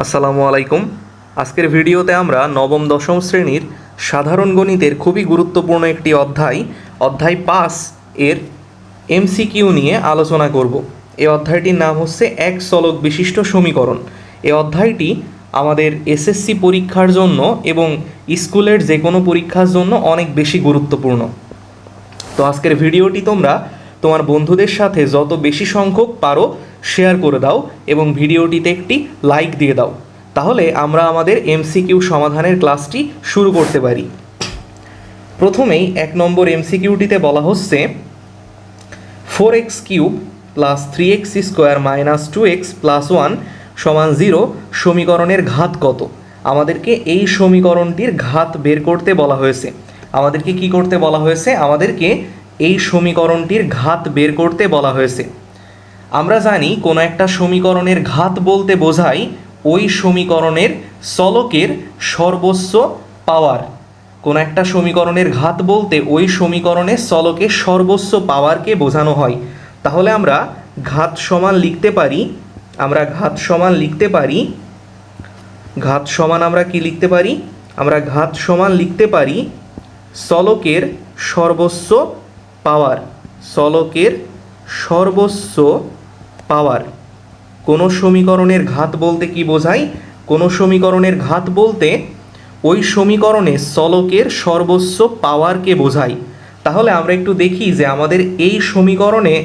আসসালামু আলাইকুম। আজকের ভিডিওতে আমরা নবম দশম শ্রেণীর সাধারণ গণিতের খুবই গুরুত্বপূর্ণ একটি অধ্যায় 5 এর এমসিকিউ নিয়ে আলোচনা করব। এই অধ্যায়টির নাম হচ্ছে এক চলক বিশিষ্ট সমীকরণ। এই অধ্যায়টি আমাদের এসএসসি পরীক্ষার জন্য এবং স্কুলের যে কোনো পরীক্ষার জন্য অনেক বেশি গুরুত্বপূর্ণ। তো আজকের ভিডিওটি তোমরা তোমার বন্ধুদের সাথে যত বেশি সংখ্যক পারো শেয়ার করে দাও এবং ভিডিওটিতে একটি লাইক দিয়ে দাও, তাহলে আমরা আমাদের এমসিকিউ সমাধানের ক্লাসটি শুরু করতে পারি। প্রথমেই 1 নম্বর এমসিকিউটিতে বলা হচ্ছে 4x³ + 3x² - 2x + 1 = 0 সমীকরণের ঘাত কত? আমাদেরকে এই সমীকরণটির ঘাত বের করতে বলা হয়েছে। আমাদেরকে কি করতে বলা হয়েছে? আমাদেরকে এই সমীকরণটির ঘাত বের করতে বলা হয়েছে। আমরা জানি কোনো একটা সমীকরণের ঘাত বলতে বোঝায় ওই সমীকরণের চলকের সর্বোচ্চ পাওয়ার। কোনো একটা সমীকরণের ঘাত বলতে ওই সমীকরণের চলকের সর্বোচ্চ পাওয়ারকে বোঝানো হয়। তাহলে আমরা ঘাত সমান লিখতে পারি আমরা কি লিখতে পারি চলকের সর্বোচ্চ পাওয়ার। কোনো সমীকরণের ঘাত বলতে কি বোঝায়? কোনো সমীকরণের ঘাত বলতে ওই সমীকরণে চলকের সর্বোচ্চ পাওয়ারকে বোঝায়। তাহলে আমরা একটু দেখি যে আমাদের এই সমীকরণে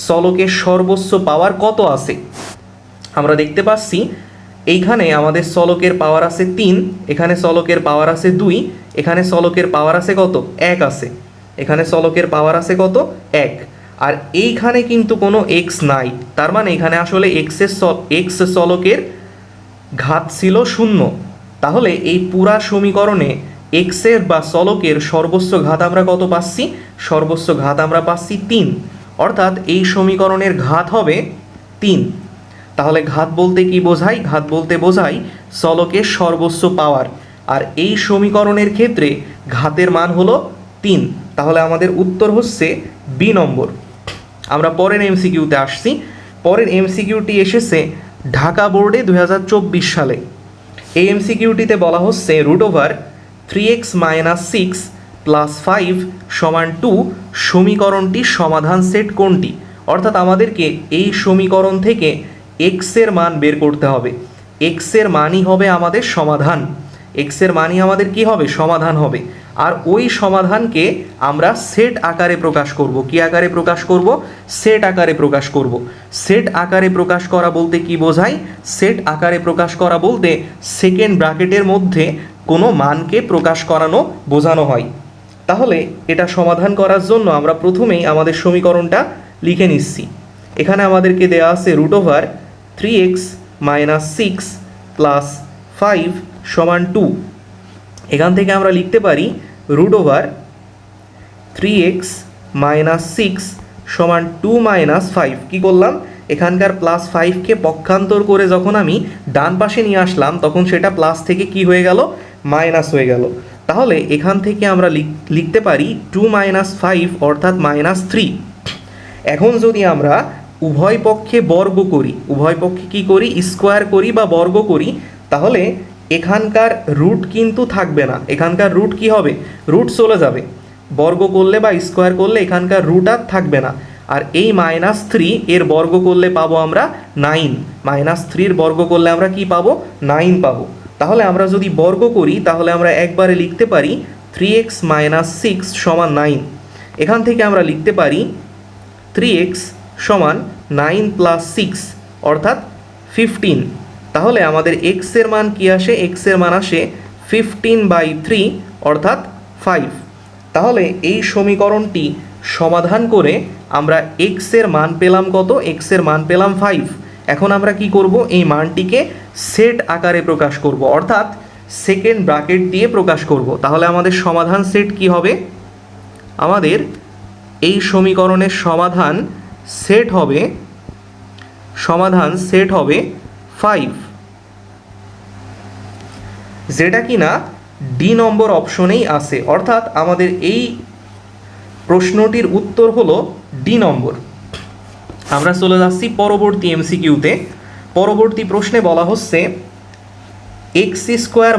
চলকের সর্বোচ্চ পাওয়ার কত আছে। আমরা দেখতে পাচ্ছি এইখানে আমাদের চলকের পাওয়ার আছে 3, এখানে চলকের পাওয়ার আছে 2, এখানে চলকের পাওয়ার আছে কত? 1 আছে। এখানে চলকের পাওয়ার আছে কত? 1। আর এইখানে কিন্তু কোনো x নাই, তার মানে এখানে আসলে x চলকের ঘাত ছিল 0। তাহলে এই পুরা সমীকরণে x এর বা চলকের সর্বোচ্চ ঘাত আমরা কত পাচ্ছি? সর্বোচ্চ ঘাত আমরা পাচ্ছি 3, অর্থাৎ এই সমীকরণের ঘাত হবে 3। তাহলে ঘাত বলতে কি বোঝায়? ঘাত বলতে বোঝায় চলকের সর্বোচ্চ পাওয়ার, আর এই সমীকরণের ক্ষেত্রে ঘাতের মান হলো 3। তাহলে আমাদের উত্তর হচ্ছে বি নম্বর। আমরা পরের এমসিকিউতে আসছি। পরের এমসিকিউটি এসেছে ঢাকা বোর্ডে 2024 সালে। এই এমসিকিউটিতে বলা হচ্ছে √3x - 6 + 5 = 2 সমীকরণটির সমাধান সেট কোনটি? অর্থাৎ আমাদেরকে এই সমীকরণ থেকে x এর মান বের করতে হবে। x এর মানই হবে আমাদের সমাধান। x এর মানই আমাদের কি হবে? সমাধান হবে। আর ওই সমাধানকে আমরা সেট আকারে প্রকাশ করব। কি আকারে প্রকাশ করব? সেট আকারে প্রকাশ করব। সেট আকারে প্রকাশ করা বলতে কি বোঝায়? সেট আকারে প্রকাশ করা বলতে সেকেন্ড ব্র্যাকেটের মধ্যে কোনো মানকে প্রকাশ করানো বোঝানো হয়। তাহলে এটা সমাধান করার জন্য আমরা প্রথমেই আমাদের সমীকরণটা লিখে নিচ্ছি। এখানে আমাদেরকে দেওয়া আছে √3x - 6 + 5 = 2। এখান থেকে আমরা লিখতে পারি √3x - 6 = 2 - 5। কী করলাম? এখানকার +5কে পক্ষান্তর করে যখন আমি ডান পাশে নিয়ে আসলাম তখন সেটা প্লাস থেকে কি হয়ে গেল? মাইনাস হয়ে গেল। তাহলে এখান থেকে আমরা লিখতে পারি 2 - 5 অর্থাৎ -3। এখন যদি আমরা উভয় পক্ষে বর্গ করি, উভয় পক্ষে কী করি? স্কোয়ার করি বা বর্গ করি, তাহলে এখানকার রুট কিন্তু থাকবে না। এখানকার রুট কি হবে? রুট চলে যাবে। বর্গ করলে বা স্কোয়ার করলে এখানকার রুট আর থাকবে না। আর এই -3 এর বর্গ করলে পাবো আমরা 9। -3 বর্গ করলে আমরা কি পাবো? 9 পাবো। তাহলে আমরা যদি বর্গ করি তাহলে আমরা একবারে লিখতে পারি 3x - 6 = 9। এখান থেকে আমরা লিখতে পারি 3x = 9 + 6 অর্থাৎ 15। তাহলে আমাদের x এর মান কি আসে? x এর মান আসে 15/3 অর্থাৎ 5। তাহলে এই সমীকরণটি সমাধান করে আমরা x এর মান পেলাম কত? x এর মান পেলাম 5। এখন আমরা কি করব? এই মানটিকে সেট আকারে প্রকাশ করব, অর্থাৎ সেকেন্ড ব্র্যাকেট দিয়ে প্রকাশ করব। তাহলে আমাদের সমাধান সেট কি হবে? আমাদের এই সমীকরণের সমাধান সেট হবে 5, যেটা কিনা ডি নম্বর অপশনেই আছে। অর্থাৎ আমাদের এই প্রশ্নটির উত্তর হলো ডি নম্বর। আমরা চলে যাচ্ছি পরবর্তী এমসিকিউতে। পরবর্তী প্রশ্নে বলা হচ্ছে x square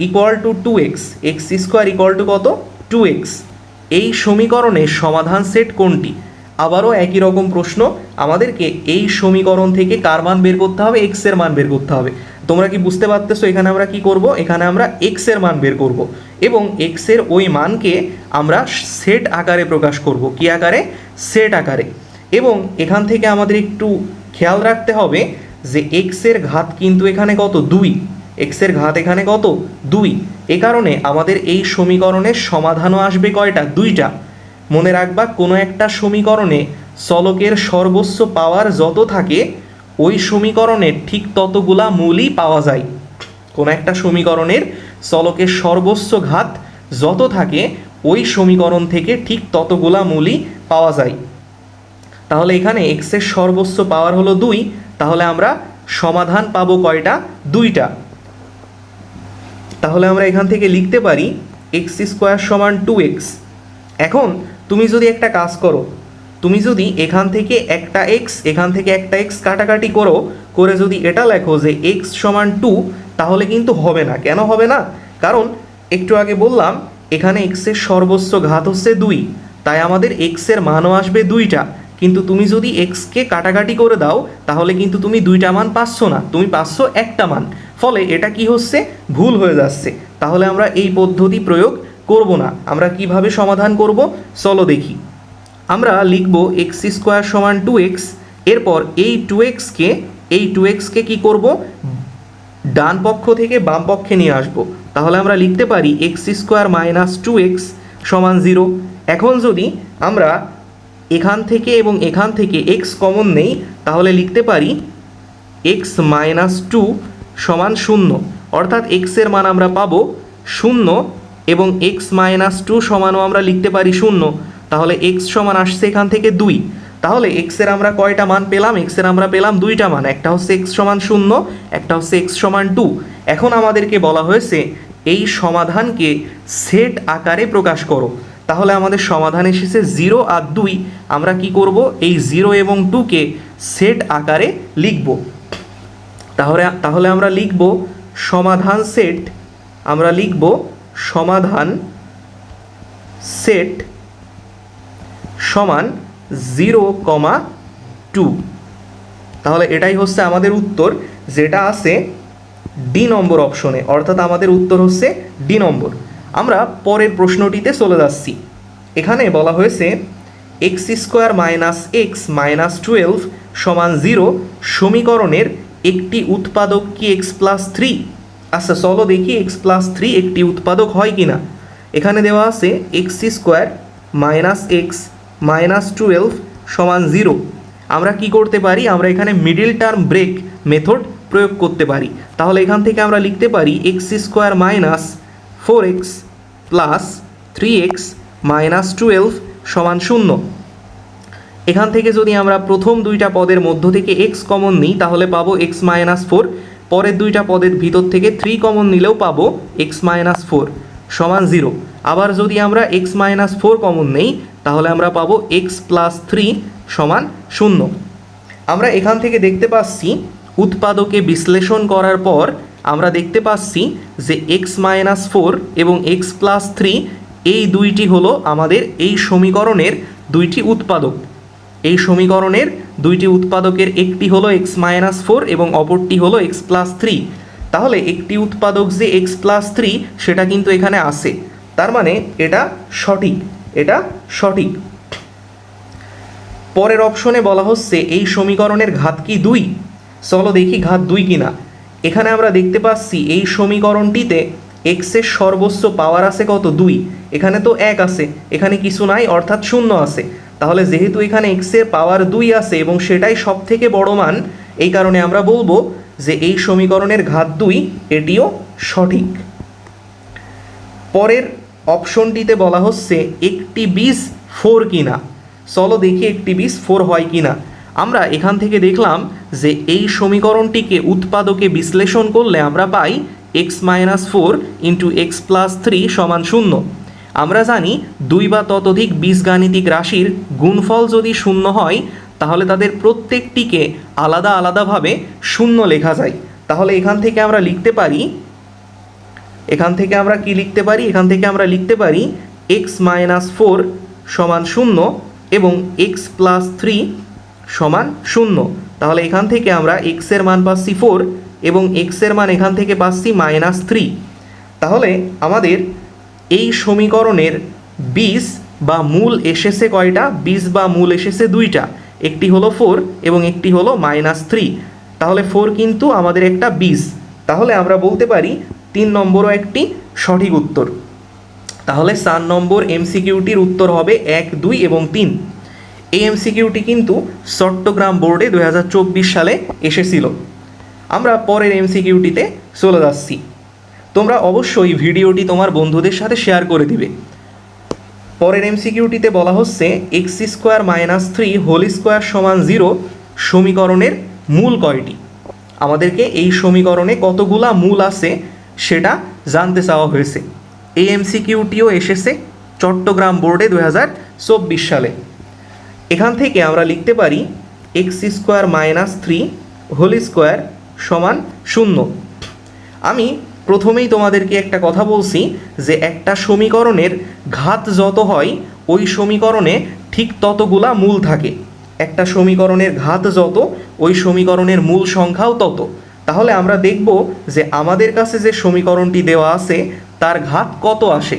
equal to 2x, x square equal to কত 2x, এই সমীকরণের সমাধান সেট কোনটি? আবারও একই রকম প্রশ্ন, আমাদেরকে এই সমীকরণ থেকে কার মান বের করতে হবে? এক্স এর মান বের করতে হবে। তোমরা কি বুঝতে পারতেছো এখানে আমরা কি করব? এখানে আমরা এক্স এর মান বের করব এবং এক্স এর ওই মানকে আমরা সেট আকারে প্রকাশ করব। কি আকারে? সেট আকারে। এবং এখান থেকে আমাদের একটু খেয়াল রাখতে হবে যে এক্স এর ঘাত কিন্তু এখানে কত 2, এক্স এর ঘাত এখানে কত 2, এ কারণে আমাদের এই সমীকরণের সমাধানও আসবে কয়টা? 2টা। মনে রাখবা কোনো একটা সমীকরণে চলকের সর্বোচ্চ পাওয়ার যত থাকে ওই সমীকরণের ঠিক ততগুলা মূলই পাওয়া যায়। কোনো একটা সমীকরণের চলকের সর্বোচ্চ ঘাত যত থাকে ওই সমীকরণ থেকে ঠিক ততগুলা মূলই পাওয়া যায়। তাহলে এখানে এক্স এর সর্বোচ্চ পাওয়ার হলো 2, তাহলে আমরা সমাধান পাবো কয়টা? 2টা। তাহলে আমরা এখান থেকে লিখতে পারি এক্স স্কোয়ার সমান 2x। এখন তুমি যদি একটা কাজ করো, তুমি যদি এখান থেকে একটা এক্স এখান থেকে একটা এক্স কাটাকাটি করে যদি এটা লেখো যে এক্স সমান 2, তাহলে কিন্তু হবে না। কেন হবে না? কারণ একটু আগে বললাম এখানে এক্সের সর্বোচ্চ ঘাত হচ্ছে 2, তাই আমাদের এক্সের মানও আসবে 2টা। কিন্তু তুমি যদি এক্সকে কাটাকাটি করে দাও তাহলে কিন্তু তুমি 2টা মান পাচ্ছ না, তুমি পাচ্ছ একটা মান। ফলে এটা কি হচ্ছে? ভুল হয়ে যাচ্ছে। তাহলে আমরা এই পদ্ধতি প্রয়োগ করব না। আমরা কিভাবে সমাধান করব চলো দেখি। আমরা লিখব এক্স স্কোয়ার সমান 2x, এরপর এই 2xকে কি করব? ডান পক্ষ থেকে বাম পক্ষে নিয়ে আসব। তাহলে আমরা লিখতে পারি এক্স স্কোয়ার মাইনাস 2x সমান 0। এখন যদি আমরা এখান থেকে এবং এখান থেকে এক্স কমন নেই তাহলে লিখতে পারি এক্স মাইনাস 2 সমান 0, অর্থাৎ এক্সের মান আমরা পাবো 0 এবং এক্স মাইনাস 2 সমানও আমরা লিখতে পারি 0। তাহলে এক্স সমান আসছে এখান থেকে 2। তাহলে এক্সের আমরা কয়টা মান পেলাম? এক্সের আমরা পেলাম 2টা মান, একটা হচ্ছে এক্স সমান 0, একটা হচ্ছে এক্স সমান 2। এখন আমাদেরকে বলা হয়েছে এই সমাধানকে সেট আকারে প্রকাশ করো। তাহলে আমাদের সমাধান এসেছে 0 আর 2। আমরা কি করব? এই 0 এবং 2কে সেট আকারে লিখব। তাহলে আমরা লিখব সমাধান সেট, আমরা লিখব সমাধান সেট সমান 0,2। তাহলে এটাই হচ্ছে আমাদের উত্তর, যেটা আছে ডি নম্বর অপশনে, অর্থাৎ আমাদের উত্তর হচ্ছে ডি নম্বর। আমরা পরের প্রশ্নটিতে চলে যাচ্ছি। এখানে বলা হয়েছে x square minus x minus 12 সমান 0 সমীকরণের একটি উৎপাদক কি এক্স প্লাস 3? আচ্ছা চলো দেখি এক্স প্লাস 3 একটি উৎপাদক হয় কি না। এখানে দেওয়া আছে x square minus x minus 12 সমান 0। আমরা কি করতে পারি? আমরা এখানে মিডিল টার্ম ব্রেক মেথড প্রয়োগ করতে পারি। তাহলে এখান থেকে আমরা লিখতে পারি x square minus 4x plus 3x minus 12 সমান 0। এখান থেকে যদি আমরা প্রথম দুইটা পদের মধ্য থেকে এক্স কমন নিই তাহলে পাবো এক্স মাইনাস 4, পরের দুইটা পদের ভিতর থেকে 3 কমন নিলেও পাবো এক্স মাইনাস 4 সমান 0। আবার যদি আমরা এক্স মাইনাস 4 কমন নেই তাহলে আমরা পাবো এক্স প্লাস 3 সমান 0। আমরা এখান থেকে দেখতে পাচ্ছি উৎপাদকে বিশ্লেষণ করার পর আমরা দেখতে পাচ্ছি যে এক্স মাইনাস 4 এবং এক্স প্লাস 3 এই দুইটি হলো আমাদের এই সমীকরণের দুইটি উৎপাদক। এই সমীকরণের দুইটি উৎপাদকের একটি হলো এক্স মাইনাস 4 এবং অপরটি হলো এক্স প্লাস 3। তাহলে একটি উৎপাদক যে এক্স প্লাস 3 সেটা কিন্তু এখানে আছে, তার মানে এটা সঠিক, এটা সঠিক। পরের অপশনে বলা হচ্ছে এই সমীকরণের ঘাত কি 2? চলো দেখি ঘাত 2 কিনা। এখানে আমরা দেখতে পাচ্ছি এই সমীকরণটিতে এক্সের সর্বোচ্চ পাওয়ার আছে কত? 2। এখানে তো 1 আছে, এখানে কিছু নাই, অর্থাৎ 0 আছে। তাহলে যেহেতু এখানে এক্সের পাওয়ার 2 আছে এবং সেটাই সব থেকে বড় মান, এই কারণে আমরা বলবো যে এই সমীকরণের ঘাত 2 এটিও সঠিক। পরের অপশনটিতে বলা হচ্ছে একটি বীজ 4 কিনা। চলো দেখি একটি বীজ 4 হয় কিনা। আমরা এখান থেকে দেখলাম যে এই সমীকরণটিকে উৎপাদকে বিশ্লেষণ করলে আমরা পাই x minus 4 into x plus 3 সমান 0। আমরা জানি 2 বা ততোধিক বীজগাণিতিক রাশির গুণফল যদি 0 হয় তাহলে তাদের প্রত্যেকটিকে আলাদা আলাদাভাবে 0 লেখা যায়। তাহলে এখান থেকে আমরা লিখতে পারি এখান থেকে আমরা কি লিখতে পারি, এখান থেকে আমরা লিখতে পারি এক্স মাইনাস 4 সমান 0 এবং এক্স প্লাস 3 সমান 0। তাহলে এখান থেকে আমরা এক্সের মান পাচ্ছি 4 এবং এক্সের মান এখান থেকে পাচ্ছি -3। তাহলে আমাদের এই সমীকরণের বীজ বা মূল এসেছে কয়টা? বীজ বা মূল এসেছে দুইটা, একটি হলো 4 এবং একটি হলো -3। তাহলে 4 কিন্তু আমাদের একটা বীজ। তাহলে আমরা বলতে পারি 3 নম্বরও একটি সঠিক উত্তর। তাহলে 4 নম্বর এমসিকিউটির উত্তর হবে 1, 2 এবং 3। এই এমসিকিউটি কিন্তু চট্টগ্রাম বোর্ডে 2024 সালে এসেছিল। আমরা পরের এমসিকিউটিতে চলে যাচ্ছি। তোমরা অবশ্যই ভিডিওটি তোমার বন্ধুদের সাথে শেয়ার করে দিবে। পরের এমসিকিউটিতে বলা হচ্ছে x² - 3 হোল স্কোয়ার সমান 0 সমীকরণের মূল কয়টি? আমাদেরকে এই সমীকরণে কতগুলা মূল আছে সেটা জানতে চাওয়া হয়েছে। এই এমসিকিউটিও এসেছে চট্টগ্রাম বোর্ডে 2024 সালে। এখান থেকে আমরা লিখতে পারি x² - 3 হোল স্কোয়ার সমান 0। আমি প্রথমেই তোমাদেরকে একটা কথা বলছি যে একটা সমীকরণের ঘাত যত হয় ওই সমীকরণে ঠিক ততগুলা মূল থাকে। একটা সমীকরণের ঘাত যত ওই সমীকরণের মূল সংখ্যাও তত। তাহলে আমরা দেখব যে আমাদের কাছে যে সমীকরণটি দেওয়া আছে তার ঘাত কত আসে,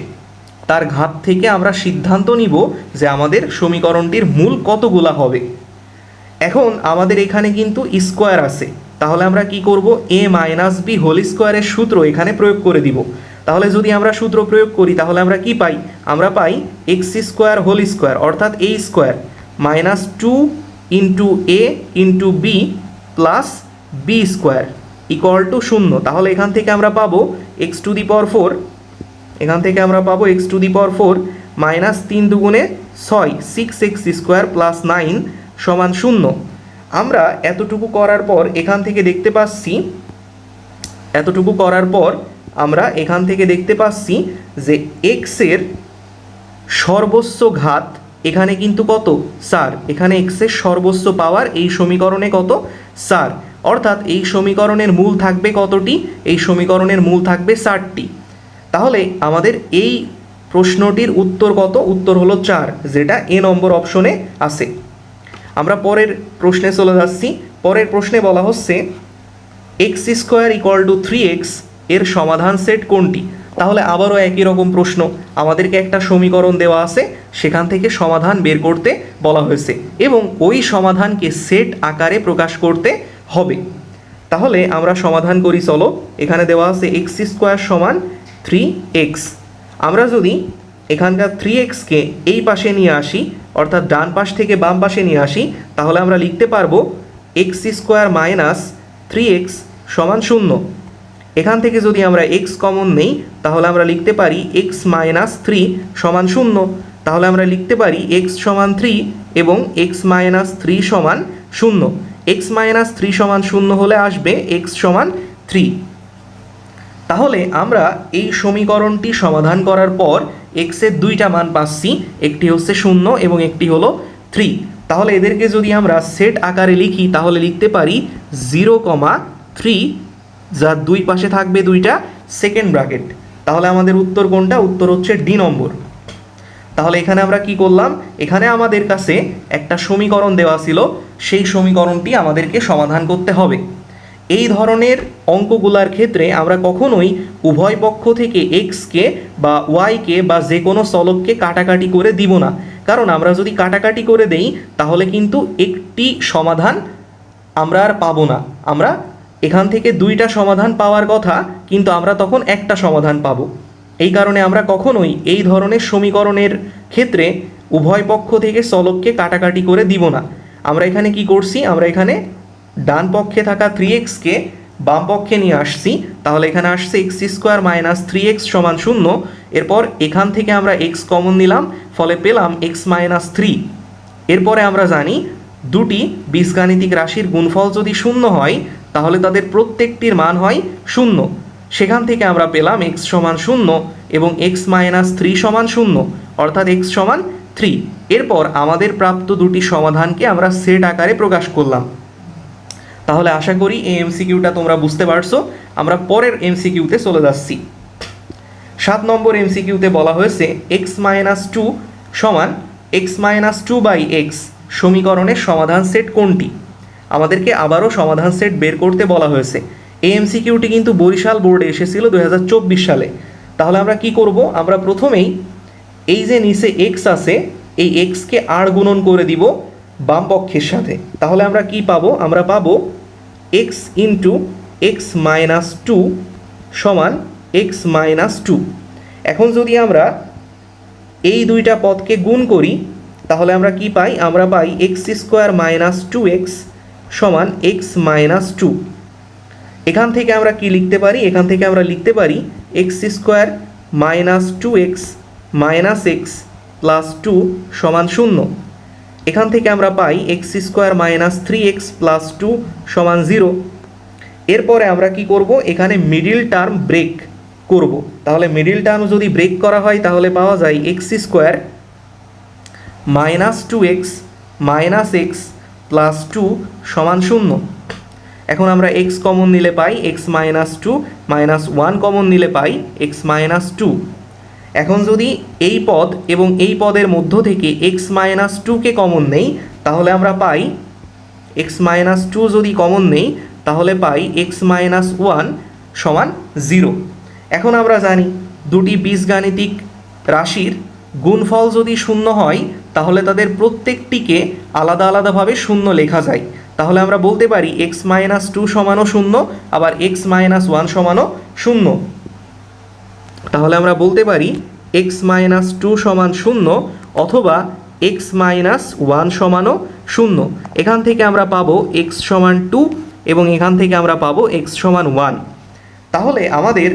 তার ঘাত থেকে আমরা সিদ্ধান্ত নিব যে আমাদের সমীকরণটির মূল কতগুলা হবে। এখন আমাদের এখানে কিন্তু স্কোয়ার আছে, তাহলে আমরা কি করব? a - b হোল স্কোয়ারের সূত্র এখানে প্রয়োগ করে দিব। তাহলে যদি আমরা সূত্র প্রয়োগ করি তাহলে আমরা কি পাই? আমরা পাই x² হোল স্কোয়ার অর্থাৎ a square -2 × a × b plus b square equal to 0। তাহলে এখান থেকে আমরা পাবো x⁴, এখান থেকে আমরা পাবো x⁴ -3 দুগুণে 6 6x² প্লাস 9 সমান 0। আমরা এতটুকু করার পর এখান থেকে দেখতে পাচ্ছি, এতটুকু করার পর আমরা এখান থেকে দেখতে পাচ্ছি যে এক্সের সর্বোচ্চ ঘাত এখানে কিন্তু কত? 4। এখানে এক্সের সর্বোচ্চ পাওয়ার এই সমীকরণে কত? 4। অর্থাৎ এই সমীকরণের মূল থাকবে কতটি? এই সমীকরণের মূল থাকবে 4টি। তাহলে আমাদের এই প্রশ্নটির উত্তর কত? উত্তর হলো 4, যেটা এ নম্বর অপশনে আছে। আমরা পরের প্রশ্নে চলে যাচ্ছি। পরের প্রশ্নে বলা হচ্ছে x² = 3x এর সমাধান সেট কোনটি? তাহলে আবারও একই রকম প্রশ্ন, আমাদেরকে একটা সমীকরণ দেওয়া আছে, সেখান থেকে সমাধান বের করতে বলা হয়েছে এবং ওই সমাধানকে সেট আকারে প্রকাশ করতে হবে। তাহলে আমরা সমাধান করি, চলো। এখানে দেওয়া আছে x² = 3x। আমরা যদি এখানকার 3xকে এই পাশে নিয়ে আসি, অর্থাৎ ডান পাশ থেকে বাম পাশে নিয়ে আসি, তাহলে আমরা লিখতে পারবো x² - 3x সমান 0। এখান থেকে যদি আমরা x কমন নেই তাহলে আমরা লিখতে পারি x - 3 সমান 0। তাহলে আমরা লিখতে পারি x সমান 3 এবং x - 3 সমান 0। x - 3 সমান 0 হলে আসবে x সমান 3। তাহলে আমরা এই সমীকরণটি সমাধান করার পর x এর দুইটা মান পাচ্ছি, একটি হচ্ছে 0 এবং একটি হলো 3। তাহলে এদেরকে যদি আমরা সেট আকারে লিখি তাহলে লিখতে পারি 0,3, যার দুই পাশে থাকবে দুইটা সেকেন্ড ব্র্যাকেট। তাহলে আমাদের উত্তর কোনটা? উত্তর হচ্ছে ডি নম্বর। তাহলে এখানে আমরা কি করলাম? এখানে আমাদের কাছে একটা সমীকরণ দেওয়া ছিল, সেই সমীকরণটি আমাদেরকে সমাধান করতে হবে। এই ধরনের অঙ্কগুলার ক্ষেত্রে আমরা কখনোই উভয় পক্ষ থেকে এক্সকে বা ওয়াইকে বা যে কোনো চলককে কাটাকাটি করে দিব না, কারণ আমরা যদি কাটাকাটি করে দেই তাহলে কিন্তু একটি সমাধান আমরা আর পাবো না। আমরা এখান থেকে দুইটা সমাধান পাওয়ার কথা, কিন্তু আমরা তখন একটা সমাধান পাবো। এই কারণে আমরা কখনোই এই ধরনের সমীকরণের ক্ষেত্রে উভয় পক্ষ থেকে চলককে কাটাকাটি করে দিব না। আমরা এখানে কি করছি? আমরা এখানে ডান পক্ষে থাকা 3xকে বাম পক্ষে নিয়ে আসছি, তাহলে এখানে আসছে x² - 3x সমান 0। এরপর এখান থেকে আমরা x কমন নিলাম, ফলে পেলাম x - 3। এরপরে আমরা জানি দুটি বীজগাণিতিক রাশির গুণফল যদি 0 হয় তাহলে তাদের প্রত্যেকটির মান হয় 0। সেখান থেকে আমরা পেলাম x সমান 0 এবং x - 3 সমান 0, অর্থাৎ x সমান 3। এরপর আমাদের প্রাপ্ত দুটি সমাধানকে আমরা সেট আকারে প্রকাশ করলাম। তাহলে আশা করি এই এমসিকিউটা তোমরা বুঝতে পারছো। আমরা পরের এমসিকিউতে চলে যাচ্ছি। 7 নম্বর এমসিকিউতে বলা হয়েছে এক্স মাইনাস টু সমান x minus two by X সমীকরণের সমাধান সেট কোনটি? আমাদেরকে আবারও সমাধান সেট বের করতে বলা হয়েছে। এই এমসিকিউটি কিন্তু বরিশাল বোর্ডে এসেছিল 2024 সালে। তাহলে আমরা কি করব? আমরা প্রথমেই এই যে নিচে এক্স আছে এই এক্সকে আর গুণন করে দিব বাম পক্ষের সাথে। তাহলে আমরা কি পাবো? আমরা পাবো X into X minus two সমান এক্স মাইনাস টু। এখন যদি আমরা এই দুইটা পদকে গুণ করি তাহলে আমরা কি পাই? আমরা পাই x square minus two x সমান এক্স মাইনাস টু। এখান থেকে আমরা কি লিখতে পারি? এখান থেকে আমরা লিখতে পারি x square minus two x minus x plus two সমান শূন্য। এখান থেকে আমরা পাই x square minus three x plus two সমান জিরো। এরপরে আমরা কি করব? এখানে মিডিল টার্ম ব্রেক করব। তাহলে মিডিল টার্ম যদি ব্রেক করা হয় তাহলে পাওয়া যায় x square minus two x minus x plus two সমান শূন্য। এখন আমরা এক্স কমন নিলে পাই x minus two, minus one common নিলে পাই এক্স মাইনাস টু। এখন যদি এই পদ এবং এই পদের মধ্য থেকে এক্স মাইনাস টুকে কমন নেই তাহলে আমরা পাই এক্স মাইনাস টু যদি কমন নেই তাহলে পাই এক্স মাইনাস ওয়ান সমান জিরো। এখন আমরা জানি দুটি বীজগাণিতিক রাশির গুণফল যদি শূন্য হয় তাহলে তাদের প্রত্যেকটিকে আলাদা আলাদাভাবে শূন্য লেখা যায়। তাহলে আমরা বলতে পারি এক্স মাইনাস টু সমানও শূন্য, আবার এক্স মাইনাস ওয়ান সমানও শূন্য। তাহলে আমরা বলতে পারি এক্স মাইনাস টু সমান শূন্য অথবা এক্স মাইনাস ওয়ান সমানও শূন্য। এখান থেকে আমরা পাবো এক্স সমান টু এবং এখান থেকে আমরা পাবো এক্স সমান ওয়ান। তাহলে আমাদের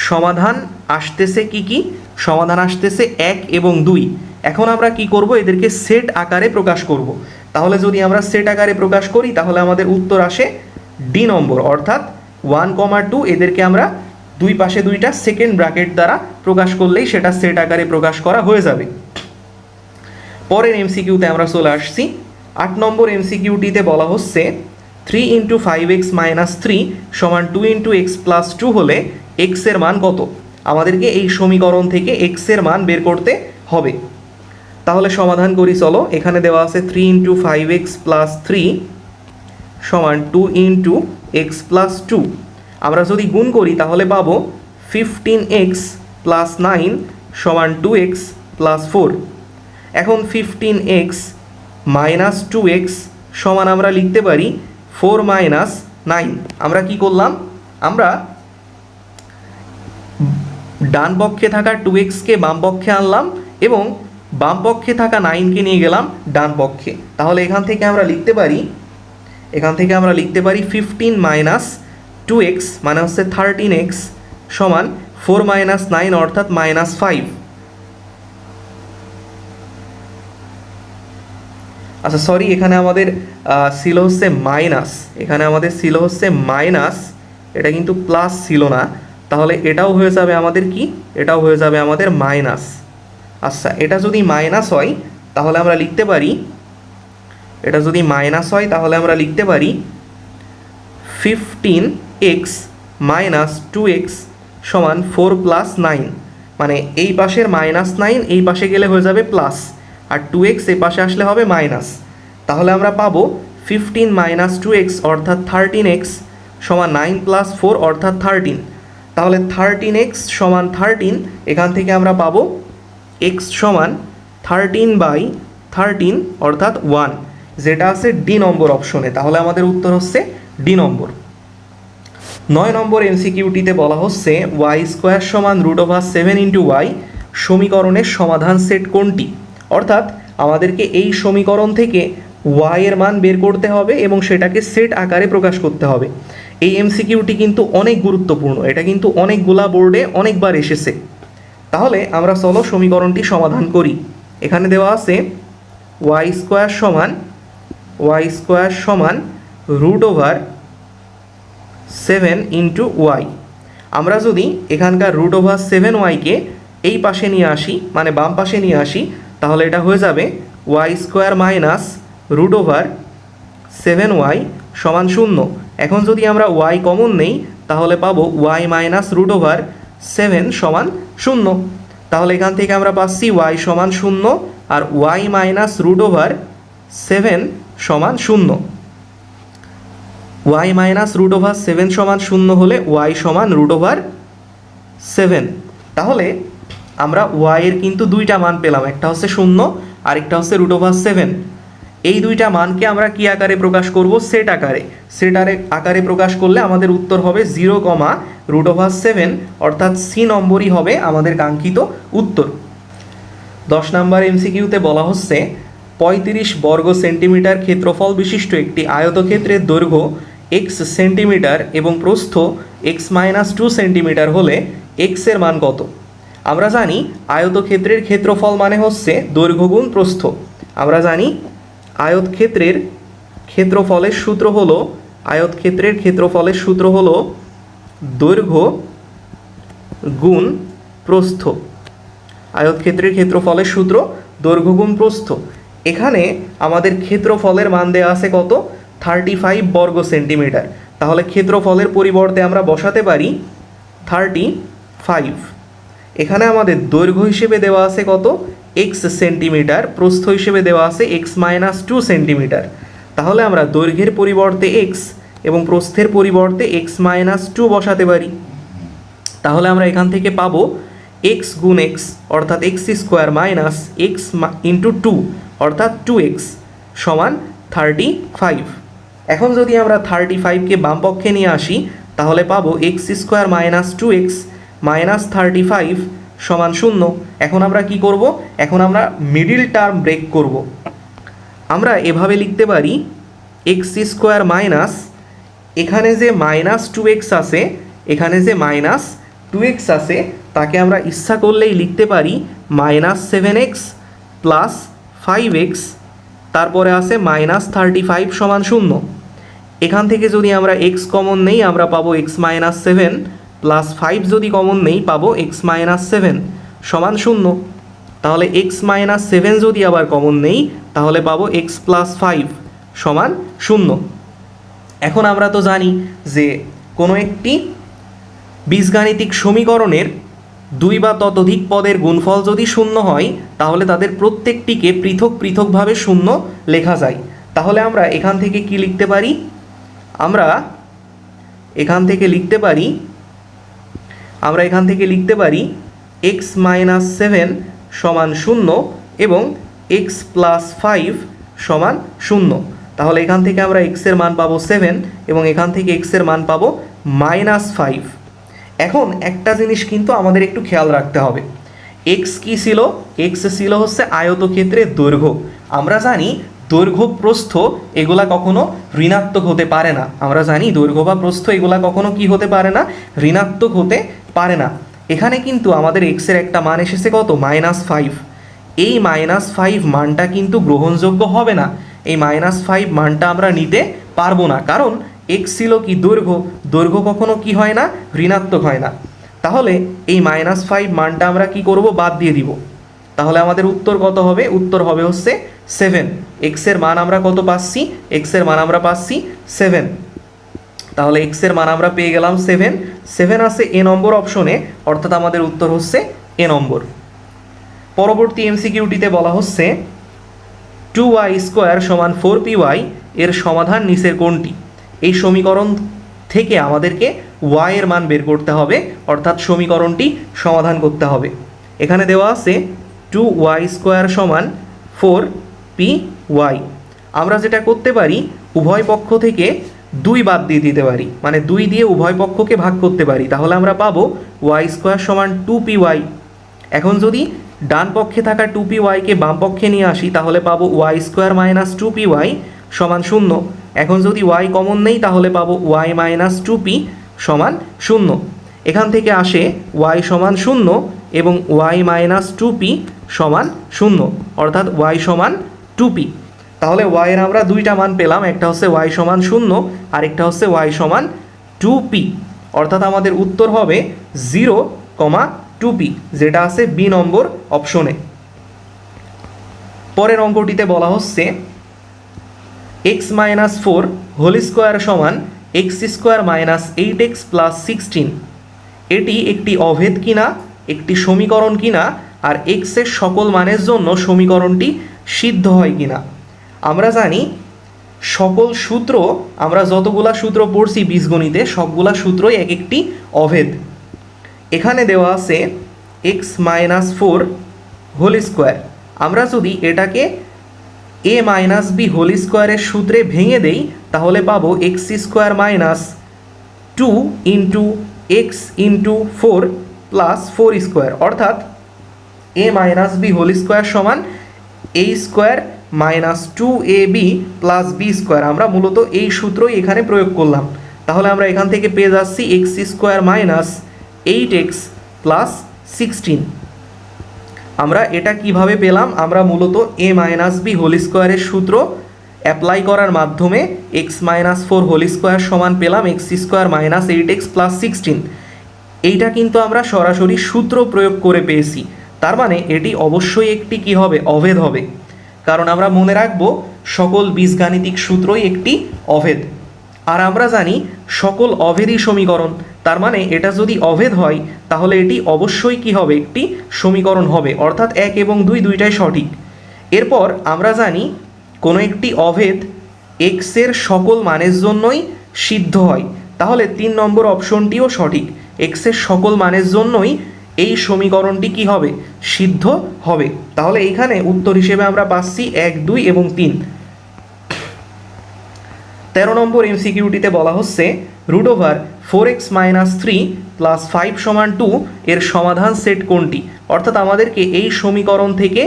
সমাধান আসতেছে কি কি? সমাধান আসতেছে 1 এবং 2। এখন আমরা কি করব? এদেরকে সেট আকারে প্রকাশ করব। তাহলে যদি আমরা সেট আকারে প্রকাশ করি তাহলে আমাদের উত্তর আসে ডি নম্বর, অর্থাৎ 1, 2 এদেরকে আমরা দুই পাশে দুইটা সেকেন্ড ব্র্যাকেট দ্বারা প্রকাশ করলেই সেটা সেট আকারে প্রকাশ করা হয়ে যাবে। পরের এমসিকিউতে আমরা চলে আসছি। 8 নম্বর এমসিকিউটিতে বলা হচ্ছে 3 ইন্টু 5x মাইনাস 3 সমান 2 ইন্টু এক্স প্লাস 2 হলে এক্সের মান কত? আমাদেরকে এই সমীকরণ থেকে এক্সের মান বের করতে হবে। তাহলে সমাধান করি চলো। এখানে দেওয়া আছে 3 ইন্টু 5x প্লাস 3 সমান 2 ইন্টু এক্স প্লাস 2। আমরা যদি গুণ করি তাহলে পাবো 15x প্লাস 9 সমান 2x প্লাস 4। এখন 15x মাইনাস 2x সমান আমরা লিখতে পারি 4 মাইনাস 9। আমরা কি করলাম? আমরা ডান পক্ষে থাকা 2xকে বাম পক্ষে আনলাম এবং বাম পক্ষে থাকা 9কে নিয়ে গেলাম ডান পক্ষে। তাহলে এখান থেকে আমরা লিখতে পারি 15 মাইনাস 2x মানে হচ্ছে 13x সমান 4 মাইনাস 9 অর্থাৎ মাইনাস 5। আচ্ছা সরি, এখানে আমাদের ছিল হচ্ছে মাইনাস, এটা কিন্তু প্লাস ছিল না। তাহলে এটাও হয়ে যাবে আমাদের কি? এটাও হয়ে যাবে আমাদের মাইনাস। আচ্ছা এটা যদি মাইনাস হয় তাহলে আমরা লিখতে পারি 15x মাইনাস 2x সমান 4 প্লাস 9। মানে এই পাশের মাইনাস 9 এই পাশে গেলে হয়ে যাবে প্লাস, আর 2x এই পাশে আসলে হবে মাইনাস। তাহলে আমরা পাবো 15 মাইনাস 2x অর্থাৎ 13x সমান 9 প্লাস 4 অর্থাৎ 13। তাহলে 13x সমান 13, এখান থেকে আমরা পাবো x সমান 13/13 অর্থাৎ 1, যেটা আছে ডি নম্বর অপশনে। তাহলে আমাদের উত্তর হচ্ছে ডি নম্বর। 9 নম্বর এমসিকিউটিতে বলা হচ্ছে y স্কোয়ার সমান √7 ইন্টু y সমীকরণের সমাধান সেট কোনটি? অর্থাৎ আমাদেরকে এই সমীকরণ থেকে y এর মান বের করতে হবে এবং সেটাকে সেট আকারে প্রকাশ করতে হবে। এই এমসিকিউটি কিন্তু অনেক গুরুত্বপূর্ণ, এটা কিন্তু অনেকগুলা বোর্ডে অনেকবার এসেছে। তাহলে আমরা চলো সমীকরণটি সমাধান করি। এখানে দেওয়া আছে y স্কোয়ার সমান √7 ইন্টু y। আমরা যদি এখানকার √7y-কে এই পাশে নিয়ে আসি, মানে বাম পাশে নিয়ে আসি, তাহলে এটা হয়ে যাবে y স্কোয়ার মাইনাস √7y সমান 0। এখন যদি আমরা y কমন নেই তাহলে পাবো y মাইনাস √7 সমান শূন্য। তাহলে এখান থেকে আমরা পাচ্ছি ওয়াই সমান শূন্য আর ওয়াই মাইনাস রুট ওভার 7 সমান শূন্য। ওয়াই মাইনাস রুট ওভার 7 সমান শূন্য হলে ওয়াই সমান রুট ওভার 7। তাহলে আমরা ওয়াইয়ের কিন্তু দুইটা মান পেলাম, একটা হচ্ছে শূন্য আর একটা হচ্ছে রুট ওভার 7। এই দুইটা মানকে আমরা কি আকারে প্রকাশ করব? সেট আকারে। সেট আকারে প্রকাশ করলে আমাদের উত্তর হবে 0, রুট ওভার 7, অর্থাৎ সি নম্বরই হবে আমাদের কাঙ্ক্ষিত উত্তর। 10 নম্বর এমসিকিউতে বলা হচ্ছে 35 বর্গ সেন্টিমিটার ক্ষেত্রফল বিশিষ্ট একটি আয়তক্ষেত্রের দৈর্ঘ্য এক্স সেন্টিমিটার এবং প্রস্থ x-2 সেন্টিমিটার হলে এক্স এর মান কত? আমরা জানি আয়তক্ষেত্রের ক্ষেত্রফল মানে হচ্ছে দৈর্ঘ্য গুণ প্রস্থ। আমরা জানি আয়তক্ষেত্রের ক্ষেত্রফলের সূত্র হলো দৈর্ঘ্য গুণ প্রস্থ। আয়তক্ষেত্রের ক্ষেত্রফলের সূত্র দৈর্ঘ্য গুণ প্রস্থ। এখানে আমাদের ক্ষেত্রফলের মান দেওয়া আছে কত? 35 বর্গ সেন্টিমিটার। তাহলে ক্ষেত্রফলের পরিবর্তে আমরা বসাতে পারি 35। এখানে আমাদের দৈর্ঘ্য হিসেবে দেওয়া আছে কত? এক্স সেন্টিমিটার, প্রস্থ হিসেবে দেওয়া আছে x-2 সেন্টিমিটার। তাহলে আমরা দৈর্ঘ্যের পরিবর্তে এক্স এবং প্রস্থের পরিবর্তে x-2 বসাতে পারি। তাহলে আমরা এখান থেকে পাবো এক্স গুণ এক্স অর্থাৎ x² মাইনাস এক্স ইন্টু 2 অর্থাৎ 2x সমান 35। এখন যদি আমরা 35কে বাম পক্ষে নিয়ে আসি তাহলে পাবো x² মাইনাস 2x মাইনাস 35 সমান 0। এখন আমরা কি করব? এখন আমরা মিডিল টার্ম ব্রেক করব। আমরা এভাবে লিখতে পারি x² মাইনাস, এখানে যে মাইনাস 2x আছে, এখানে যে মাইনাস 2x আছে তাকে আমরা ইচ্ছা করলেই লিখতে পারি মাইনাস 7x প্লাস 5x, তারপরে আছে মাইনাস 35 সমান 0। এখান থেকে যদি আমরা x কমন নেই আমরা পাবো x-7 প্লাস 5 যদি কমন নেই পাবো x-7 সমান 0। তাহলে x-7 যদি আবার কমন নেই তাহলে পাবো x প্লাস 5 সমান 0। এখন আমরা তো জানি যে কোনো একটি বীজগাণিতিক সমীকরণের 2 বা ততোধিক পদের গুণফল যদি 0 হয় তাহলে তাদের প্রত্যেকটিকে পৃথক পৃথকভাবে 0 লেখা যায়। তাহলে আমরা এখান থেকে কি লিখতে পারি? আমরা এখান থেকে লিখতে পারি x-7 সমান 0 এবং x প্লাস 5 সমান 0। তাহলে এখান থেকে আমরা x এর মান পাবো 7 এবং এখান থেকে x এর মান পাবো -5। এখন একটা জিনিস কিন্তু আমাদের একটু খেয়াল রাখতে হবে, x কি ছিল? x ছিল হচ্ছে আয়তক্ষেত্রের দৈর্ঘ্য। আমরা জানি দৈর্ঘ্য প্রস্থ এগুলা কখনো ঋণাত্মক হতে পারে না। আমরা জানি দৈর্ঘ্য বা প্রস্থ এগুলা কখনো কি হতে পারে না? ঋণাত্মক হতে পারে না। এখানে কিন্তু আমাদের x এর একটা মান এসেছে কত? -5। এই -5 মানটা কিন্তু গ্রহণযোগ্য হবে না। এই -5 মানটা আমরা নিতে পারবো না, কারণ x ছিল কি? দৈর্ঘ্য কখনো কি হয় না? ঋণাত্মক হয় না। তাহলে এই -5 মানটা আমরা কি করব? বাদ দিয়ে দিব। তাহলে আমাদের উত্তর কত হবে? উত্তর হবে হচ্ছে 7। x এর মান আমরা কত পাচ্ছি? x এর মান আমরা পাচ্ছি 7। তাহলে x এর মান আমরা পেয়ে গেলাম 7 আছে এ নম্বর অপশনে, অর্থাৎ আমাদের উত্তর হচ্ছে এ নম্বর। পরবর্তী এমসিকিউটিতে বলা হচ্ছে 2y² সমান 4py এর সমাধান নিচের কোনটি? এই সমীকরণ থেকে আমাদেরকে y এর মান বের করতে হবে, অর্থাৎ সমীকরণটি সমাধান করতে হবে। এখানে দেওয়া আছে 2y² সমান 4py। আমরা যেটা করতে পারি উভয় পক্ষ থেকে 2 বাদ দিয়ে দিতে পারি, মানে 2 দিয়ে উভয় পক্ষকে ভাগ করতে পারি। তাহলে আমরা পাবো y² সমান 2py। এখন যদি ডান পক্ষে থাকা 2py-কে বাম পক্ষে নিয়ে আসি তাহলে পাবো y² মাইনাস 2py সমান 0। এখন যদি y কমন নেই তাহলে পাবো y মাইনাস 2p সমান 0। এখান থেকে আসে y সমান 0 এবং y মাইনাস 2p সমান 0, অর্থাৎ y সমান 2p। তাহলে y এর আমরা দুইটা মান পেলাম, একটা হচ্ছে y সমান 0 আর একটা হচ্ছে y সমান 2p, অর্থাৎ আমাদের উত্তর হবে 0,2p, যেটা আছে বি নম্বর অপশনে। পরের অঙ্কটিতে বলা হচ্ছে x-4 হোল স্কোয়ার সমান x² মাইনাস 8x প্লাস 16। এটি একটি অভেদ কিনা একটি সমীকরণ কিনা আর এক্সের সকল মানের জন্য সমীকরণটি সিদ্ধ হয় কিনা। আমরা জানি সকল সূত্র, আমরা যতগুলা সূত্র পড়ছি বীজগণিতে সবগুলা সূত্রই এক একটি অভেদ। এখানে দেওয়া আছে এক্স মাইনাস 4 হোল স্কোয়ার। আমরা যদি এটাকে এ মাইনাস বি হোল স্কোয়ারের সূত্রে ভেঙে দেই তাহলে পাবো x square minus 2 into x into 4 plus 4 square, অর্থাৎ a minus b whole square সমান a square minus 2ab plus b square. আমরা মূলত এই সূত্রই এখানে প্রয়োগ করলাম। তাহলে আমরা এখান থেকে পেয়ে যাচ্ছি x square minus 8x plus 16। আমরা এটা কিভাবে পেলাম? আমরা মূলত এ মাইনাস বি হোল স্কোয়ারের সূত্র অ্যাপ্লাই করার মাধ্যমে এক্স মাইনাস 4 হোল স্কোয়ার সমান পেলাম x square minus 8x plus 16। এইটা কিন্তু আমরা সরাসরি সূত্র প্রয়োগ করে পেয়েছি, তার মানে এটি অবশ্যই একটি কি হবে? অভেদ হবে। কারণ আমরা মনে রাখবো সকল বীজগাণিতিক সূত্রই একটি অভেদ, আর আমরা জানি সকল অভেদই সমীকরণ। তার মানে এটা যদি অভেদ হয় তাহলে এটি অবশ্যই কি হবে? একটি সমীকরণ হবে, অর্থাৎ 1 এবং 2 দুইটাই সঠিক। এরপর আমরা জানি কোনো একটি অভেদ এক্সের সকল মানের জন্যই সিদ্ধ হয়, তাহলে 3 নম্বর অপশনটিও সঠিক। এক্সের সকল মানের জন্যই এই সমীকরণটি কি হবে? সিদ্ধ হবে। তাহলে এইখানে উত্তর হিসেবে আমরা পাচ্ছি 1, 2 এবং 3। 13 নম্বর এমসিকিউটিতে বলা হচ্ছে √4x মাইনাস 3 প্লাস 5 সমান 2 এর সমাধান সেট কোনটি? অর্থাৎ আমাদেরকে এই সমীকরণ থেকে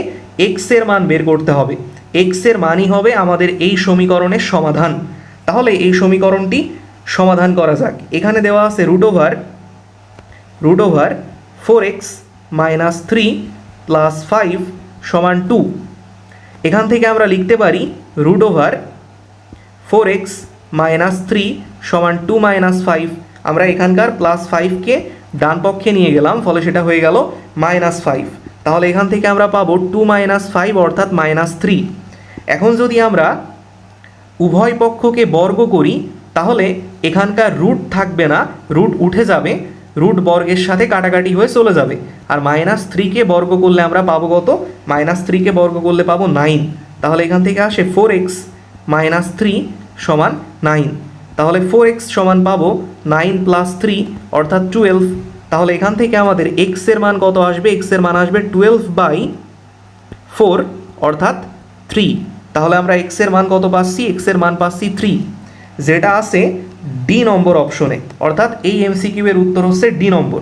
এক্স এর মান বের করতে হবে। এক্স এর মানই হবে আমাদের এই সমীকরণের সমাধান। তাহলে এই সমীকরণটি সমাধান করা যাক। এখানে দেওয়া আছে √4x মাইনাস 3 প্লাস 5 সমান 2। এখান থেকে আমরা লিখতে পারি √4x মাইনাস 3 সমান 2 মাইনাস 5। আমরা এখানকার প্লাস 5কে ডান পক্ষে নিয়ে গেলাম, ফলে সেটা হয়ে গেল মাইনাস 5। তাহলে এখান থেকে আমরা পাবো 2 মাইনাস 5 অর্থাৎ মাইনাস 3। এখন যদি আমরা উভয় পক্ষকে বর্গ করি তাহলে এখানকার রুট থাকবে না, রুট উঠে যাবে, রুট বর্গের সাথে কাটাকাটি হয়ে চলে যাবে। আর মাইনাস 3কে বর্গ করলে আমরা পাবো কত? মাইনাস 3কে বর্গ করলে পাবো 9। তাহলে এখান থেকে আসে 4x মাইনাস 3 সমান 9। তাহলে 4x সমান পাবো 9 প্লাস 3 অর্থাৎ 12। তাহলে এখান থেকে আমাদের x এর মান কত আসবে? x এর মান আসবে 12/4 অর্থাৎ 3। তাহলে আমরা x এর মান কত পাচ্ছি? x এর মান পাচ্ছি 3, যেটা আছে ডি নম্বর অপশনে, অর্থাৎ এই এমসিকিউ এর উত্তর হচ্ছে ডি নম্বর।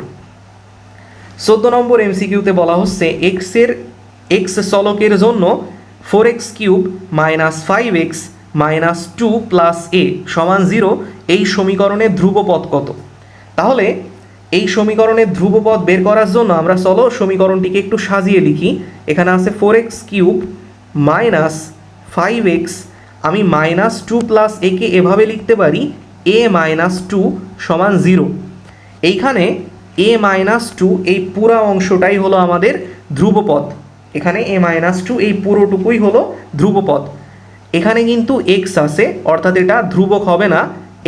14 নম্বর এমসিকিউতে বলা হচ্ছে এক্স চলকের জন্য 4x³ minus 5x minus 2 plus a সমান 0 এই সমীকরণের ধ্রুবপদ কত? তাহলে এই সমীকরণের ধ্রুবপদ বের করার জন্য আমরা চলো সমীকরণটিকে একটু সাজিয়ে লিখি। এখানে আছে 4x³ মাইনাস 5x, আমি মাইনাস 2 প্লাস a কে এভাবে লিখতে পারি a মাইনাস 2 সমান 0। এইখানে a মাইনাস 2 এই পুরা অংশটাই হলো আমাদের ধ্রুবপদ। এখানে a মাইনাস 2 এই পুরোটুকুই হলো ধ্রুবপদ। এখানে কিন্তু x আছে, অর্থাৎ এটা ধ্রুবক হবে না।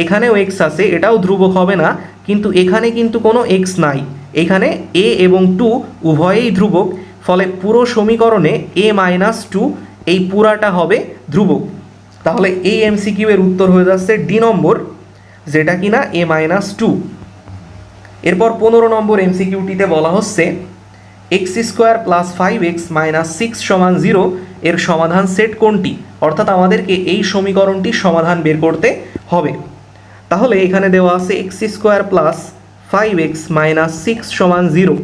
এখানেও x আছে, এটাও ধ্রুবক হবে না। কিন্তু এখানে কিন্তু কোনো x নাই, এখানে a এবং 2 উভয়েই ধ্রুবক, ফলে পুরো সমীকরণে a মাইনাস 2 এই পুরাটা হবে ধ্রুবক। তাহলে এই এমসিকিউ এর উত্তর হয়ে যাচ্ছে ডি নম্বর, যেটা কিনা a মাইনাস 2। এরপর 15 নম্বর এমসিকিউটিতে বলা হচ্ছে x² প্লাস 5x মাইনাস 6 সমান 0 এর সমাধান সেট কোনটি? অর্থাৎ আমাদেরকে এই সমীকরণটির সমাধান বের করতে হবে। তাহলে এখানে দেওয়া আছে x² প্লাস 5x মাইনাস 6 সমান 0।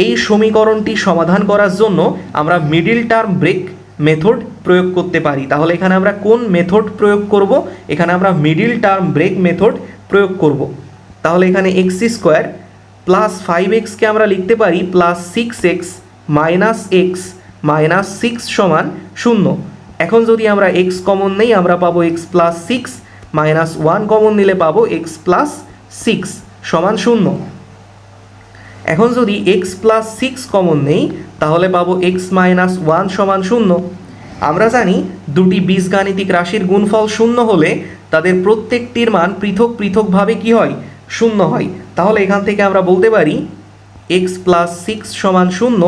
এই সমীকরণটি সমাধান করার জন্য আমরা মিডিল টার্ম ব্রেক মেথড প্রয়োগ করতে পারি। তাহলে এখানে আমরা কোন মেথড প্রয়োগ করব? এখানে আমরা মিডিল টার্ম ব্রেক মেথড প্রয়োগ করব। তাহলে এখানে x² প্লাস 5xকে আমরা লিখতে পারি plus 6x minus x minus 6 সমান 0। এখন যদি আমরা x কমন নেই আমরা পাবো x প্লাস 6 মাইনাস 1 কমন নিলে পাবো x প্লাস 6 সমান 0। এখন যদি x প্লাস 6 কমন নেই তাহলে পাবো x মাইনাস 1 সমান 0। আমরা জানি দুটি বীজগাণিতিক রাশির গুণফল 0 হলে তাদের প্রত্যেকটির মান পৃথক পৃথকভাবে কি হয়? 0 হয়। তাহলে এখান থেকে আমরা বলতে পারি এক্স প্লাস সিক্স সমান শূন্য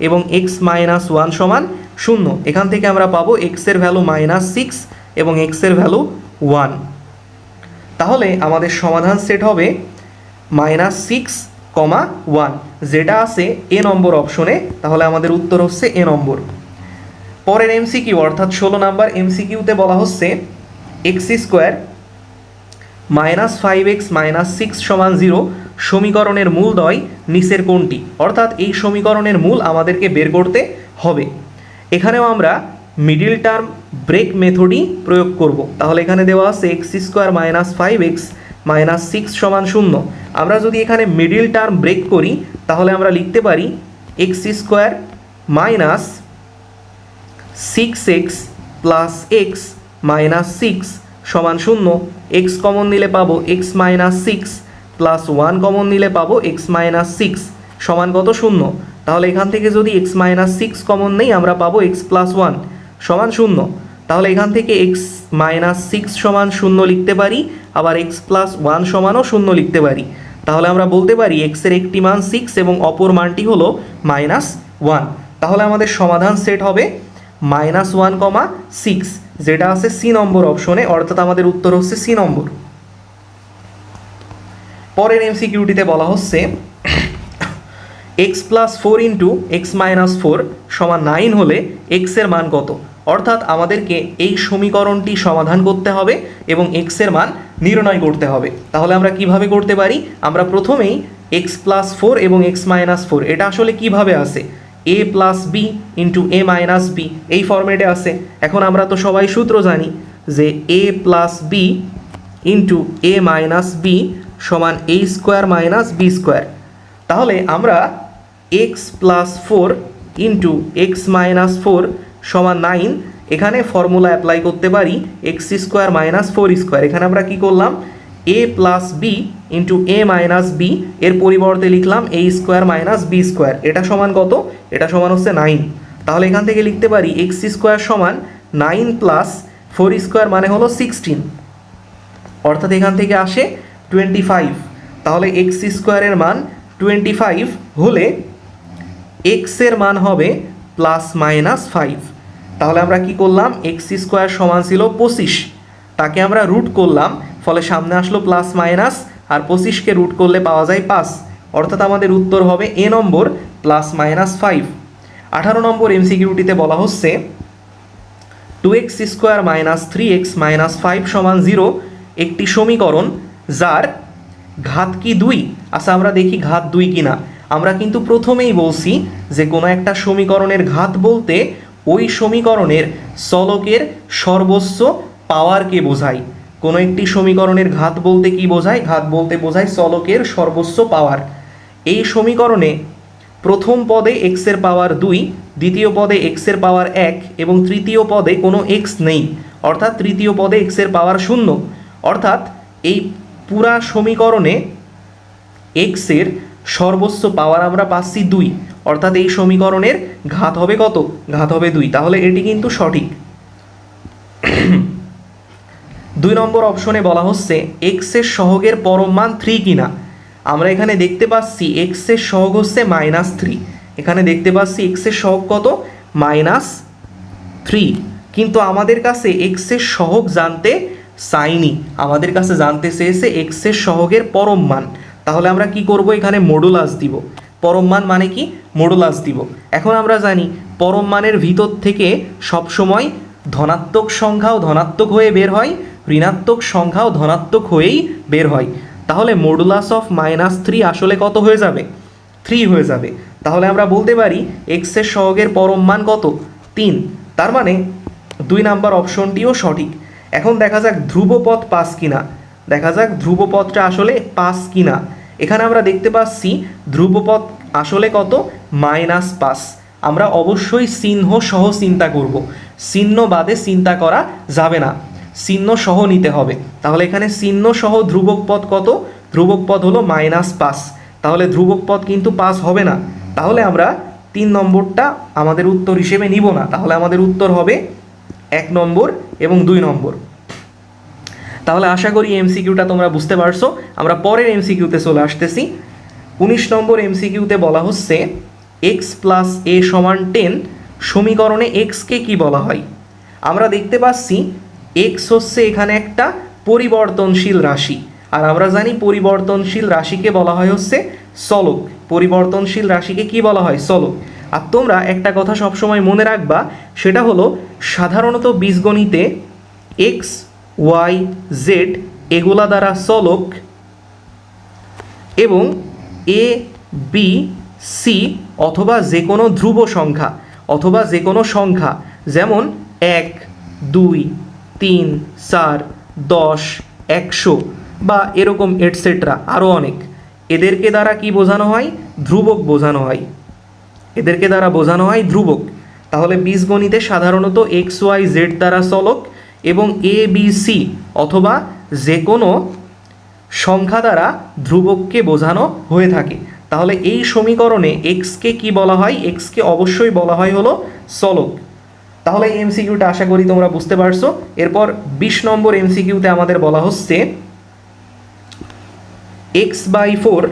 এবং এক্স মাইনাস ওয়ান সমান শূন্য। এখান থেকে আমরা পাবো এক্সের ভ্যালু মাইনাস সিক্স এবং এক্সের ভ্যালু ওয়ান। তাহলে আমাদের সমাধান সেট হবে মাইনাস সিক্স কমা ওয়ান, যেটা আছে এ নম্বর অপশনে। তাহলে আমাদের উত্তর হচ্ছে এ নম্বর। পরের এমসিকিউ অর্থাৎ 16 নাম্বার এমসিকিউতে বলা হচ্ছে x square minus five x minus six সমান জিরো সমীকরণের মূলদ্বয় নিচের কোনটি? অর্থাৎ এই সমীকরণের মূল আমাদেরকে বের করতে হবে। এখানেও আমরা মিডিল টার্ম ব্রেক মেথডই প্রয়োগ করব। তাহলে এখানে দেওয়া আছে x square minus five x minus six সমান শূন্য। আমরা যদি এখানে মিডিল টার্ম ব্রেক করি তাহলে আমরা লিখতে পারি x square minus six x plus x minus six সমান শূন্য। এক্স কমন নিলে পাবো x minus six plus one common নিলে পাবো এক্স মাইনাস সিক্স সমান কত? শূন্য। তাহলে এখান থেকে যদি এক্স মাইনাস সিক্স কমন নেই আমরা পাবো এক্স প্লাস ওয়ান সমান শূন্য। তাহলে এখান থেকে এক্স মাইনাস সিক্স সমান শূন্য লিখতে পারি, আবার এক্স প্লাস ওয়ান সমানও শূন্য লিখতে পারি। তাহলে আমরা বলতে পারি এক্সের একটি মান সিক্স এবং অপর মানটি হলো মাইনাস ওয়ান। তাহলে আমাদের সমাধান সেট হবে মাইনাস ওয়ান কমা সিক্স, যেটা আছে সি নম্বর অপশনে, অর্থাৎ আমাদের উত্তর হচ্ছে সি নম্বর। পরের এমসিকিউটিতে বলা হচ্ছে x plus four into X minus four সমান নাইন হলে এক্সের মান কত? অর্থাৎ আমাদেরকে এই সমীকরণটি সমাধান করতে হবে এবং এক্সের মান নির্ণয় করতে হবে। তাহলে আমরা কিভাবে করতে পারি? আমরা প্রথমেই এক্স প্লাস ফোর এবং এক্স মাইনাস ফোর এটা আসলে কিভাবে আসে, এ প্লাস বি ইন্টু এ মাইনাস বি এই ফর্মেটে আছে। এখন আমরা তো সবাই সূত্র জানি যে এ প্লাস বি ইন্টু এ মাইনাস বি সমান a square minus B square. তাহলে আমরা x plus four into X minus four সমান নাইন, এখানে ফর্মুলা অ্যাপ্লাই করতে পারি x square minus four square. এখানে আমরা কি করলাম, এ প্লাস বি ইন্টু এ মাইনাস বি এর পরিবর্তে লিখলাম এ স্কোয়ার মাইনাস বি স্কোয়ার। এটা সমান কত? এটা সমান হচ্ছে নাইন। তাহলে এখান থেকে লিখতে পারি এক্স স্কোয়ার সমান নাইন প্লাস ফোর স্কোয়ার মানে হলো 16, অর্থাৎ এখান থেকে আসে 25। তাহলে এক্স স্কোয়ারের মান 25 হলে এক্সের মান হবে প্লাস মাইনাস 5। তাহলে আমরা কি করলাম, এক্স স্কোয়ার সমান ছিল 25, তাকে আমরা রুট করলাম, ফলে সামনে আসলো প্লাস মাইনাস, আর 25কে রুট করলে পাওয়া যায় 5, অর্থাৎ আমাদের উত্তর হবে এ নম্বর প্লাস মাইনাস 5। 18 নম্বর এমসিকিউটিতে বলা হচ্ছে two X square minus three X minus five সমান জিরো একটি সমীকরণ যার ঘাত কি 2। আচ্ছা, আমরা দেখি ঘাত 2 কিনা। আমরা কিন্তু প্রথমেই বলছি যে কোনো একটা সমীকরণের ঘাত বলতে ওই সমীকরণের চলকের সর্বোচ্চ পাওয়ারকে বোঝায়। কোনো একটি সমীকরণের ঘাত বলতে কি বোঝায়? ঘাত বলতে বোঝায় চলকের সর্বোচ্চ পাওয়ার। এই সমীকরণে প্রথম পদে এক্সের পাওয়ার 2, দ্বিতীয় পদে এক্সের পাওয়ার 1 এবং তৃতীয় পদে কোনো এক্স নেই, অর্থাৎ তৃতীয় পদে এক্সের পাওয়ার 0। অর্থাৎ এই পুরা সমীকরণে এক্সের সর্বোচ্চ পাওয়ার আমরা পাচ্ছি 2, অর্থাৎ এই সমীকরণের ঘাত হবে কত? ঘাত হবে 2। তাহলে এটি কিন্তু সঠিক। 2 নম্বর অপশনে বলা হচ্ছে এক্সের সহগের পরম মান 3 কিনা। আমরা এখানে দেখতে পাচ্ছি এক্সের সহগ হচ্ছে -3। এখানে দেখতে পাচ্ছি এক্সের সহগ কত? -3। কিন্তু আমাদের কাছে এক্সের সহগ জানতে চাইনি, আমাদের কাছে জানতে চেয়েছে এক্সের সহগের পরম মান। তাহলে আমরা কি করব, এখানে মডুলাস দিব। পরম মান মানে কি? মডুলাস দিব। এখন আমরা জানি পরম মানের ভিতর থেকে সবসময় ধনাত্মক সংখ্যাও ধনাত্মক হয়ে বের হয়, ঋণাত্মক সংখ্যাও ধনাত্মক হয়েই বের হয়। তাহলে মডুলাস অফ -3 আসলে কত হয়ে যাবে? 3 হয়ে যাবে। তাহলে আমরা বলতে পারি এক্সের সহগের পরম মান কত? 3। তার মানে 2 নাম্বার অপশনটিও সঠিক। এখন দেখা যাক ধ্রুবপদ 5 কিনা। দেখা যাক ধ্রুবপদটা আসলে 5 কিনা। এখানে আমরা দেখতে পাচ্ছি ধ্রুবপদ আসলে কত? -5। আমরা অবশ্যই চিহ্ন সহ চিন্তা করব, চিহ্ন বাদে চিন্তা করা যাবে না, চিহ্ন সহ নিতে হবে। তাহলে এখানে চিহ্ন সহ ধ্রুবক পদ কত? ধ্রুবক পদ হলো -5। তাহলে ধ্রুবক পদ কিন্তু 5 হবে না। তাহলে আমরা 3 নম্বরটা আমাদের উত্তর হিসেবে নিব না। তাহলে আমাদের উত্তর হবে 1 নম্বর এবং 2 নম্বর। তাহলে আশা করি এমসিকিউটা তোমরা বুঝতে পারছো। আমরা পরের এমসিকিউতে চলে আসতেছি। 19 নম্বর এমসিকিউতে বলা হচ্ছে এক্স প্লাস এ সমান 10 সমীকরণে এক্সকে কি বলা হয়। আমরা দেখতে পাচ্ছি এক্স হচ্ছে এখানে একটা পরিবর্তনশীল রাশি, আর আমরা জানি পরিবর্তনশীল রাশিকে বলা হয় হচ্ছে চলক। পরিবর্তনশীল রাশিকে কি বলা হয়? চলক। আর তোমরা একটা কথা সবসময় মনে রাখবা, সেটা হলো সাধারণত বীজগণিতে এক্স ওয়াই জেড এগুলা দ্বারা চলক এবং এ বি সি অথবা যে কোনো ধ্রুব সংখ্যা অথবা যে কোনো সংখ্যা যেমন 1 2 3 4 10 100 বা এরকম এটসেট্রা আরও অনেক, এদেরকে দ্বারা কি বোঝানো হয়? ধ্রুবক বোঝানো হয়। এদেরকে দ্বারা বোঝানো হয় ধ্রুবক। তাহলে বীজগণিতে সাধারণত এক্স ওয়াই জেড দ্বারা চলক এবং এ বি সি অথবা যে কোনো সংখ্যা দ্বারা ধ্রুবককে বোঝানো হয়ে থাকে। তাহলে এই সমীকরণে এক্সকে কি বলা হয়? এক্সকে অবশ্যই বলা হয় হলো চলক। তাহলে এই এমসিকিউটা আশা করি তোমরা বুঝতে পারছো। এরপর 20 নম্বর এমসিকিউতে আমাদের বলা হচ্ছে x/4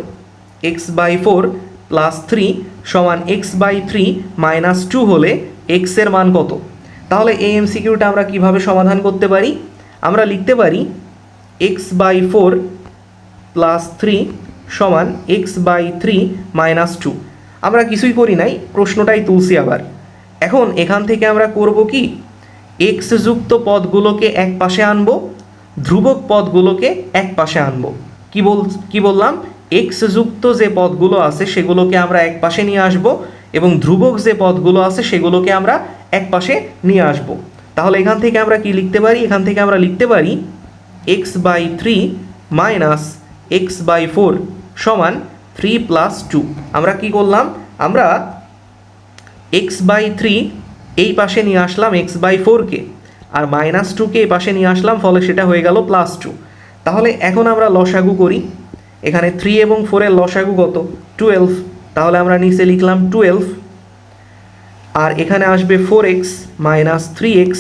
প্লাস 3 সমান x/3 মাইনাস 2 হলে x এর মান কত? তাহলে এই এমসিকিউটা আমরা কিভাবে সমাধান করতে পারি? আমরা লিখতে পারি x/4 প্লাস 3 সমান x/3 মাইনাস 2। আমরা কিছুই করি নাই, প্রশ্নটাই তুলছি আবার। এখন এখান থেকে আমরা করব কি? এক্স যুক্ত পদগুলোকে এক পাশে আনবো, ধ্রুবক পদগুলোকে এক পাশে আনবো। কি বললাম? এক্স যুক্ত যে পদগুলো আছে সেগুলোকে আমরা এক পাশে নিয়ে আসব এবং ধ্রুবক যে পদগুলো আছে সেগুলোকে আমরা এক পাশে নিয়ে আসব। তাহলে এখান থেকে আমরা কি লিখতে পারি? এখান থেকে আমরা লিখতে পারি x/3 মাইনাস x/4 সমান 3 প্লাস 2। আমরা কি করলাম? আমরা x/3 এই পাশে নিয়ে আসলাম x/4কে, আর মাইনাস 2কে এই পাশে নিয়ে আসলাম, ফলে সেটা হয়ে গেল প্লাস 2। তাহলে এখন আমরা লসাগু করি। এখানে 3 এবং 4 এর লসাগু কত? 12। তাহলে আমরা নিচে লিখলাম 12, আর এখানে আসবে 4x মাইনাস 3x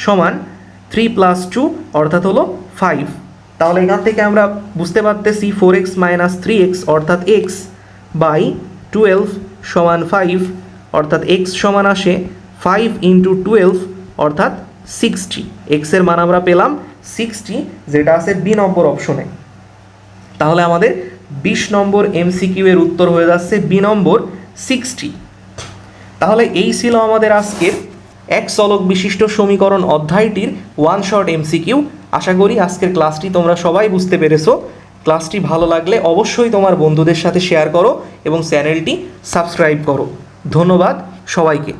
সমান 3 প্লাস 2 অর্থাৎ হলো 5। তাহলে এখান থেকে আমরা বুঝতে পারতেছি 4x মাইনাস 3x অর্থাৎ x/12 সমান 5, অর্থাৎ x সমান আসে 5 × 12 অর্থাৎ 60। এক্সের মান আমরা পেলাম 60, যেটা আছে বি নম্বর অপশনে। তাহলে আমাদের 20 নম্বর এমসিকিউ এর উত্তর হয়ে যাচ্ছে বি নম্বর 60। তাহলে এই ছিল আমাদের আজকের এক চলক বিশিষ্ট সমীকরণ অধ্যায়টির ওয়ান শর্ট এমসিকিউ। আশা করি আজকের ক্লাসটি তোমরা সবাই বুঝতে পেরেছো। ক্লাসটি ভালো লাগলে অবশ্যই তোমার বন্ধুদের সাথে শেয়ার করো এবং চ্যানেলটি সাবস্ক্রাইব করো। ধন্যবাদ সবাইকে।